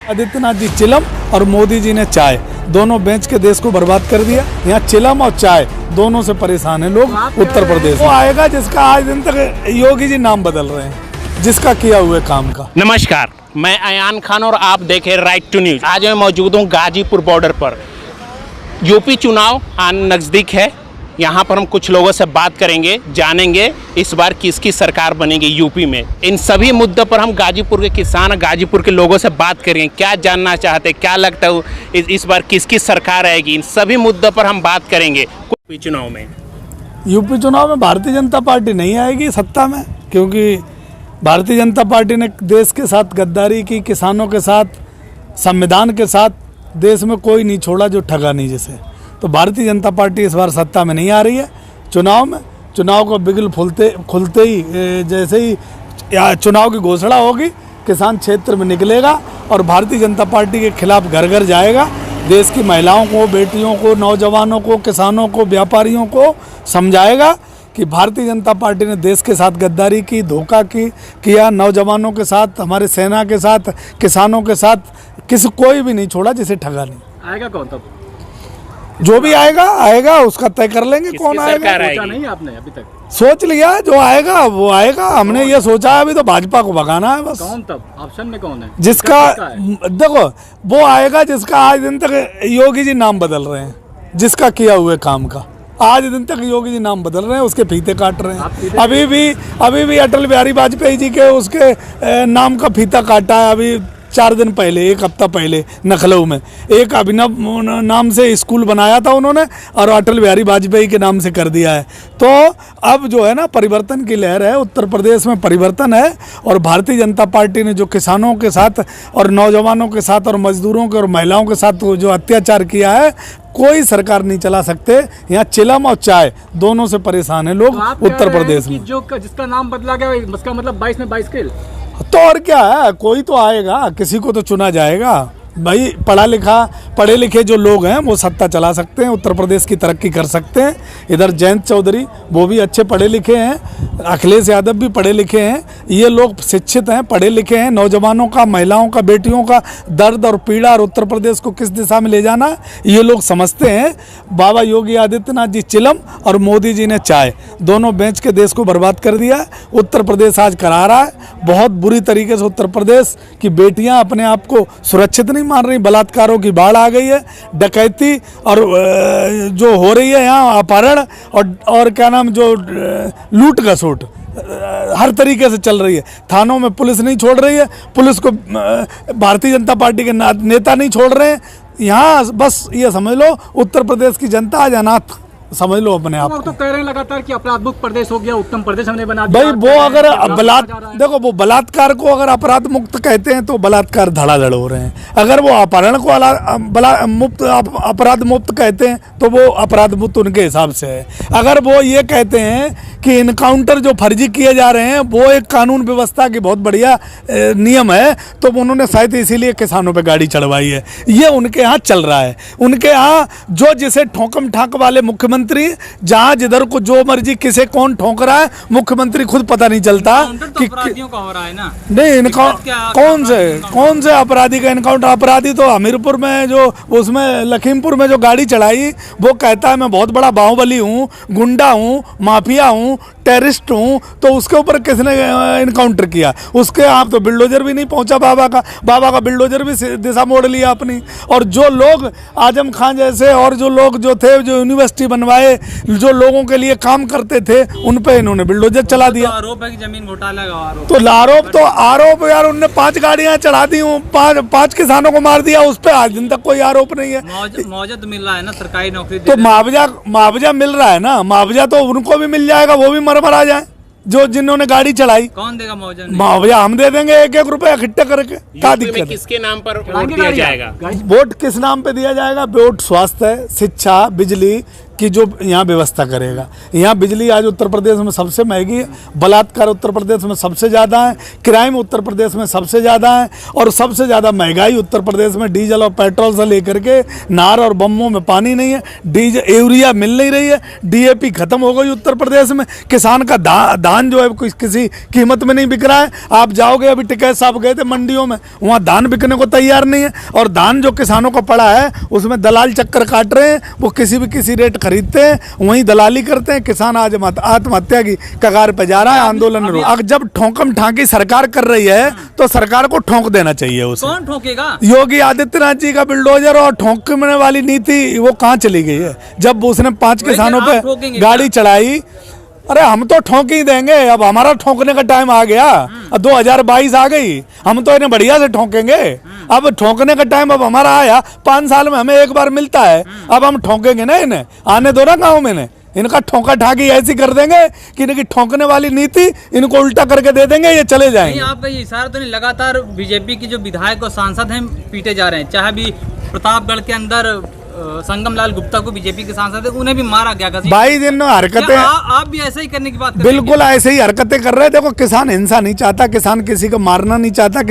आदित्यनाथ जी चिलम और मोदी जी ने चाय, दोनों बेच के देश को बर्बाद कर दिया। यहाँ चिलम और चाय दोनों से परेशान है लोग उत्तर प्रदेश। वो आएगा जिसका आज दिन तक योगी जी नाम बदल रहे हैं, जिसका किया हुए काम का। नमस्कार, मैं अयान खान और आप देखें राइट टू न्यूज। आज मैं मौजूद हूँ गाजीपुर बॉर्डर पर। यूपी चुनाव नज़दीक है। यहाँ पर हम कुछ लोगों से बात करेंगे, जानेंगे इस बार किसकी सरकार बनेगी यूपी में। इन सभी मुद्दों पर हम गाजीपुर के किसान, गाजीपुर के लोगों से बात करेंगे, क्या जानना चाहते हैं, क्या लगता है इस बार किसकी सरकार आएगी। इन सभी मुद्दों पर हम बात करेंगे। यूपी चुनाव में भारतीय जनता पार्टी नहीं आएगी सत्ता में, क्योंकि भारतीय जनता पार्टी ने देश के साथ गद्दारी की, किसानों के साथ, संविधान के साथ। देश में कोई नहीं छोड़ा जो ठगा नहीं जिसे। तो भारतीय जनता पार्टी इस बार सत्ता में नहीं आ रही है। चुनाव को बिगुल खुलते ही जैसे ही चुनाव की घोषणा होगी, किसान क्षेत्र में निकलेगा और भारतीय जनता पार्टी के खिलाफ घर घर जाएगा। देश की महिलाओं को, बेटियों को, नौजवानों को, किसानों को, व्यापारियों को समझाएगा कि भारतीय जनता पार्टी ने देश के साथ गद्दारी की, धोखा किया, नौजवानों के साथ, हमारे सेना के साथ, किसानों के साथ, कोई भी नहीं छोड़ा जिसे ठगा नहीं। आएगा कौन तब? जो भी आएगा उसका तय कर लेंगे कौन आएगा। सोचा नहीं आपने अभी तक? सोच लिया, जो आएगा वो आएगा। हमने ये सोचा है अभी तो भाजपा को भगाना है बस। कौन तब? ऑप्शन में कौन है? जिसका देखो, वो आएगा जिसका आज दिन तक योगी जी नाम बदल रहे हैं, जिसका किया हुए काम का। आज दिन तक योगी जी नाम बदल रहे हैं, उसके फीते काट रहे हैं। अभी भी अटल बिहारी वाजपेयी जी के उसके नाम का फीता काटा है। अभी 4 दिन पहले, 1 हफ्ता पहले लखनऊ में एक अभिनव नाम से स्कूल बनाया था उन्होंने और अटल बिहारी वाजपेयी के नाम से कर दिया है। तो अब जो है ना, परिवर्तन की लहर है, उत्तर प्रदेश में परिवर्तन है। और भारतीय जनता पार्टी ने जो किसानों के साथ और नौजवानों के साथ और मजदूरों के और महिलाओं के साथ जो अत्याचार किया है, कोई सरकार नहीं चला सकते। यहाँ चिलम और चाय दोनों से परेशान है लोग उत्तर प्रदेश में। जिसका नाम बदला गया उसका मतलब 22 में 22 किल। तो और क्या है, कोई तो आएगा, किसी को तो चुना जाएगा भाई। पढ़े लिखे जो लोग हैं वो सत्ता चला सकते हैं, उत्तर प्रदेश की तरक्की कर सकते हैं। इधर जयंत चौधरी वो भी अच्छे पढ़े लिखे हैं, अखिलेश यादव भी पढ़े लिखे हैं। ये लोग शिक्षित हैं, पढ़े लिखे हैं। नौजवानों का, महिलाओं का, बेटियों का दर्द और पीड़ा और उत्तर प्रदेश को किस दिशा में ले जाना है ये लोग समझते हैं। बाबा योगी आदित्यनाथ जी चिलम और मोदी जी ने चाय, दोनों बेच के देश को बर्बाद कर दिया है। उत्तर प्रदेश आज करा रहा है बहुत बुरी तरीके से। उत्तर प्रदेश की बेटियाँ अपने आप को सुरक्षित नहीं मान रही। बलात्कारों की बाढ़ आ गई है, डकैती और जो हो रही है यहाँ, अपहरण और क्या नाम, जो लूट घसोट हर तरीके से चल रही है। थानों में पुलिस नहीं छोड़ रही है, पुलिस को भारतीय जनता पार्टी के नेता नहीं छोड़ रहे हैं। यहाँ बस ये समझ लो, उत्तर प्रदेश की जनता आज अनाथ समझ लो अपने आप। तो कह रहे हैं लगातार कि अपराध मुक्त प्रदेश हो गया, उत्तम प्रदेश हमने बना दिया। भाई वो अगर देखो, वो बलात्कार को अगर अपराध मुक्त कहते हैं तो बलात्कार धड़ाधड़ हो रहे हैं। अगर वो अपहरण को अपराध मुक्त कहते हैं तो वो अपराध मुक्त उनके हिसाब से है। अगर वो ये कहते हैं कि इनकाउंटर जो फर्जी किए जा रहे हैं वो एक कानून व्यवस्था की बहुत बढ़िया नियम है, तो उन्होंने शायद इसीलिए किसानों पे गाड़ी चढ़वाई है। ये उनके यहाँ चल रहा है। उनके यहाँ जो जिसे ठोकम ठाक वाले मुख्यमंत्री, जहां जिधर को जो मर्जी किसे कौन ठोक रहा है, मुख्यमंत्री खुद पता नहीं चलता कि अपराधियों का हो रहा है ना। नहीं, कौन से अपराधी का इनकाउंटर? अपराधी तो हमीरपुर में जो, उसमें लखीमपुर में जो गाड़ी चढ़ाई, वो कहता है मैं बहुत बड़ा बाहुबली हूँ, गुंडा हूँ, माफिया हूँ, टेररिस्ट हूँ। तो उसके ऊपर किसने इनकाउंटर किया? उसके आप तो बिल्डोजर भी नहीं पहुंचा। बाबा का बिल्डोजर भी दिशा मोड़ लिया अपनी। और जो लोग आजम खान जैसे और जो लोग जो थे, जो यूनिवर्सिटी बनवाए, जो लोगों के लिए काम करते थे, उन पे इन्होंने बिल्डोजर चला दिया। तो आरोप है कि जमीन घोटाला का आरोप। तो आरोप यार, उनने 5 गाड़ियां चढ़ा दी हूँ, 5 किसानों को मार दिया, उस पर आज दिन तक कोई आरोप नहीं है। मुआवजा तो मिल रहा है ना, सरकारी नौकरी। तो मुआवजा मिल रहा है ना, मुआवजा तो उनको भी मिल जाएगा, वो भी मर आ जाए जो जिन्होंने गाड़ी चढ़ाई। कौन देगा मुआवजा? मुआवजा हम दे देंगे, 1-1 रुपया इकट्ठा करके। क्या दिक्कत है? किसके नाम पर वोट दिया जाएगा? वोट किस नाम पे दिया जाएगा? वोट स्वास्थ्य, शिक्षा, बिजली, कि जो यहाँ व्यवस्था करेगा। यहाँ बिजली आज उत्तर प्रदेश में सबसे महंगी है, बलात्कार उत्तर प्रदेश में सबसे ज़्यादा है, क्राइम उत्तर प्रदेश में सबसे ज़्यादा है, और सबसे ज़्यादा महंगाई उत्तर प्रदेश में डीजल और पेट्रोल से लेकर के नार और बम्बों में पानी नहीं है, डीजल यूरिया मिल नहीं रही है, डीएपी खत्म हो गई उत्तर प्रदेश में, किसान का धान जो है किसी कीमत में नहीं बिक रहा है। आप जाओगे, अभी टिकैत साहब गए थे मंडियों में, वहाँ धान बिकने को तैयार नहीं है, और धान जो किसानों को पड़ा है उसमें दलाल चक्कर काट रहे हैं, वो किसी रेट खरीदते हैं, वहीं दलाली करते हैं। किसान आज आत्महत्या की कगार पे जा रहा है, आंदोलन रो। अब जब ठोकम ठाकी सरकार कर रही है तो सरकार को ठोक देना चाहिए। उसे कौन ठोकेगा? योगी आदित्यनाथ जी का बुलडोजर और ठोकने वाली नीति वो कहाँ चली गई है? जब उसने 5 किसानों पे गाड़ी चढ़ाई, अरे हम तो ठोक ही देंगे, अब हमारा ठोकने का टाइम आ गया, अब 2022 आ गई, हम तो इन्हें बढ़िया से ठोकेंगे। अब ठोकने का टाइम अब हमारा आया, 5 साल में हमें एक बार मिलता है, अब हम ठोकेंगे ना इन्हें, आने दो ना गाँव में इन्हें। इनका ठोका ठाकी ऐसी कर देंगे कि इनकी ठोकने वाली नीति इनको उल्टा करके दे देंगे, ये चले जाएंगे। नहीं, आपका ये इशारा तो नहीं, लगातार बीजेपी की जो विधायक और सांसद हैं पीटे जा रहे हैं, चाहे भी प्रतापगढ़ के अंदर संगम लाल गुप्ता को बीजेपी के सांसद है, उन्हें भी मारा गया। भाई जिन हरकतें आप भी ऐसे ही करने की बात कर बिल्कुल ऐसे ही हरकतें कर रहे हैं। देखो, किसान हिंसा नहीं चाहता, किसान किसी को मारना नहीं चाहता,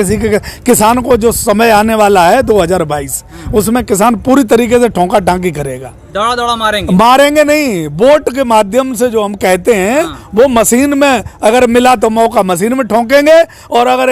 किसान को जो समय आने वाला है 2022 उसमें किसान पूरी तरीके से ठोका ठाकी करेगा। दौड़ा मारेंगे नहीं, वोट के माध्यम से जो हम कहते हैं वो मशीन में अगर मिला तो मौका मशीन में ठोकेंगे, और अगर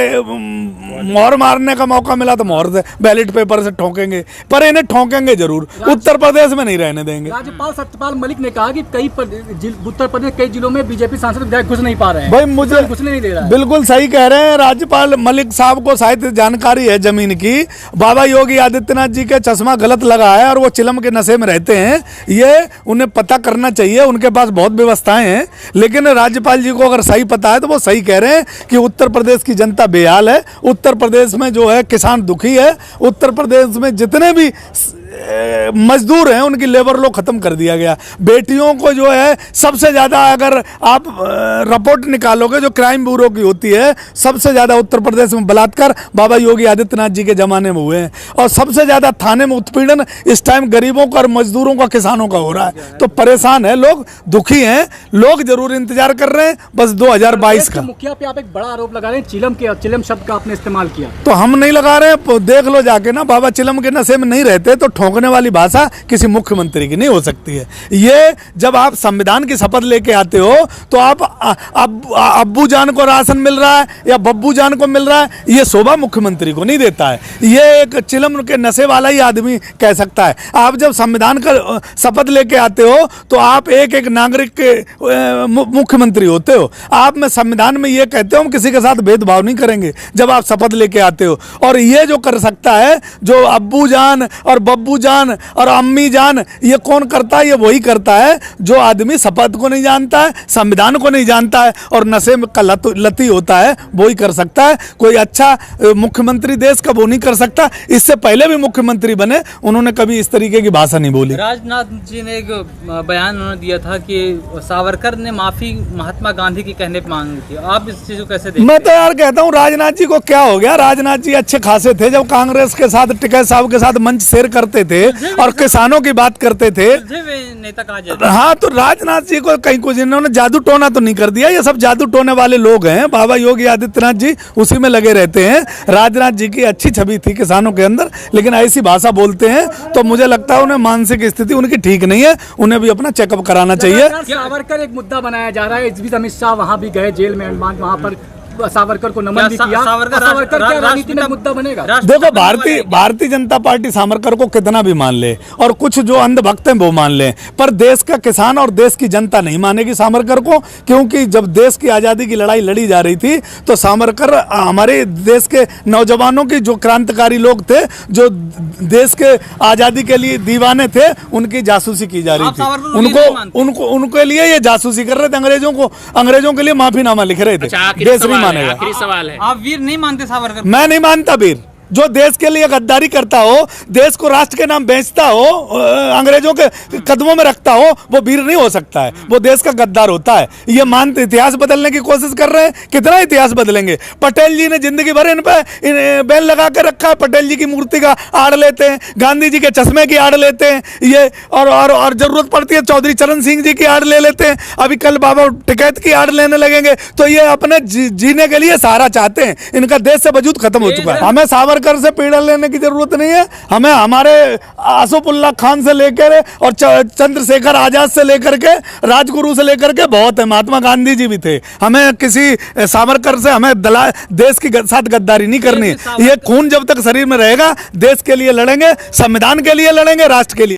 मोहर मारने का मौका मिला तो मोहर से बैलेट पेपर से ठोकेंगे, पर इन्हें ठोकेंगे जरूर। उत्तर प्रदेश में नहीं रहने देंगे। राज्यपाल सत्यपाल मलिक ने कहा कि उत्तर प्रदेश कई जिलों में बीजेपी सांसद विधायक घुस नहीं पा रहे हैं। भाई मुझे घुसने नहीं दे रहा है। बिल्कुल सही कह रहे हैं, राज्यपाल मलिक साहब को शायद जानकारी है जमीन की। बाबा योगी आदित्यनाथ जी के चश्मा गलत लगा है और वो चिलम के नशे में रहते हैं, ये उन्हें पता करना चाहिए। उनके पास बहुत व्यवस्थाएं हैं, लेकिन राज्यपाल जी को अगर सही पता है तो वो सही कह रहे हैं कि उत्तर प्रदेश की जनता बेहाल है, उत्तर प्रदेश में जो है किसान दुखी है, उत्तर प्रदेश में जितने भी मजदूर हैं उनकी लेबर लो खत्म कर दिया गया। बेटियों को जो है सबसे ज्यादा, अगर आप रिपोर्ट निकालोगे जो क्राइम ब्यूरो की होती है, सबसे ज्यादा उत्तर प्रदेश में बलात्कार बाबा योगी आदित्यनाथ जी के जमाने में हुए हैं, और सबसे ज्यादा थाने में उत्पीड़न इस टाइम गरीबों का और मजदूरों का, किसानों का हो रहा है। तो परेशान है लोग, दुखी हैं लोग, जरूर इंतजार कर रहे हैं बस 2022 का। मुखिया पे आप एक बड़ा आरोप लगा रहे हैं, चिलम शब्द का आपने इस्तेमाल किया। तो हम नहीं लगा रहे हैं, देख लो जाके ना, बाबा चिलम के नशे में नहीं रहते तो ठोकने वाली भाषा किसी मुख्यमंत्री की नहीं हो सकती है। ये जब आप संविधान की शपथ लेके आते हो तो आप अब्बू जान को राशन मिल रहा है या बब्बू जान को मिल रहा है, ये शोभा मुख्यमंत्री को नहीं देता है। ये एक चिलम के नशे वाला ही आदमी कह सकता है। आप जब संविधान का शपथ लेके आते हो तो आप एक एक नागरिक के मुख्यमंत्री होते हो। आप में संविधान में ये कहते हो हम किसी के साथ भेदभाव नहीं करेंगे जब आप शपथ लेके आते हो। और ये जो कर सकता है, जो अब्बू जान और बब्बू जान और अम्मी जान, ये कौन करता है? ये वही करता है जो आदमी शपथ को नहीं जानता है, संविधान को नहीं जानता है और नशे में का लती होता है, वही कर सकता है। कोई अच्छा मुख्यमंत्री देश का वो नहीं कर सकता। इससे पहले भी मुख्यमंत्री बने, उन्होंने कभी इस तरीके की भाषा नहीं बोली। राजनाथ जी ने एक बयान उन्होंने दिया था कि सावरकर ने माफी महात्मा गांधी की कहने पर मांगी थी, आप इस चीज को कैसे देखते हैं? मैं तो यार कहता हूँ राजनाथ जी को क्या हो गया। राजनाथ जी अच्छे खासे थे जब कांग्रेस के साथ टिकैत साहब के साथ मंच शेयर करते थे और किसानों की बात करते थे। नेता कहा जाता है। हाँ, तो राजनाथ जी को कहीं कुछ इन्होंने जादू टोना तो नहीं कर दिया, ये सब जादू टोने वाले लोग हैं। बाबा योगी आदित्यनाथ जी उसी में लगे रहते हैं। राजनाथ जी की अच्छी छवि थी किसानों के अंदर, लेकिन ऐसी भाषा बोलते हैं तो मुझे लगता है उन्हें मानसिक स्थिति उनकी ठीक नहीं है, उन्हें भी अपना चेकअप कराना चाहिए। सावरकर एक मुद्दा बनाया जा रहा है, इस बीच अमित शाह वहाँ भी गए जेल में, वहाँ पर सावरकर को नमन भी किया। सावरकर क्या राजनीति में मुद्दा बनेगा? देखो, भारतीय जनता पार्टी सावरकर को कितना भी मान ले और कुछ जो अंधभक्त हैं वो मान ले, पर देश का किसान और देश की जनता नहीं मानेगी सावरकर को। क्योंकि जब देश की आज़ादी की लड़ाई लड़ी जा रही थी तो सावरकर हमारे देश के नौजवानों की जो क्रांतिकारी लोग थे, जो देश के आज़ादी के लिए दीवाने थे, उनकी जासूसी की जा रही थी। उनके लिए ये जासूसी कर रहे थे, अंग्रेजों के लिए माफीनामा लिख रहे थे। देश आखिरी सवाल है, आप वीर नहीं मानते सावरकर? मैं नहीं मानता वीर, जो देश के लिए गद्दारी करता हो, देश को राष्ट्र के नाम बेचता हो, अंग्रेजों के कदमों में रखता हो, वो वीर नहीं हो सकता है, वो देश का गद्दार होता है। ये मानते इतिहास बदलने की कोशिश कर रहे हैं, कितना इतिहास बदलेंगे। पटेल जी ने जिंदगी भर इन पे बैन लगा के रखा है, पटेल जी की मूर्ति का आड़ लेते हैं, गांधी जी के चश्मे की आड़ लेते हैं ये, और जरूरत पड़ती है चौधरी चरण सिंह जी की आड़ ले लेते हैं, अभी कल बाबा टिकैत की आड़ लेने लगेंगे। तो ये अपने जीने के लिए सहारा चाहते हैं, इनका देश से वजूद खत्म हो चुका है। हमें सावरकर से पीड़ा लेने की जरूरत नहीं है, हमें हमारे आसफुल्लाह खान से लेकर और चंद्रशेखर आजाद से लेकर के, राजगुरु से लेकर के बहुत है, महात्मा गांधी जी भी थे। हमें किसी सावरकर से हमें देश के साथ गद्दारी नहीं करनी। ये खून जब तक शरीर में रहेगा, देश के लिए लड़ेंगे, संविधान के लिए लड़ेंगे, राष्ट्र के लिए।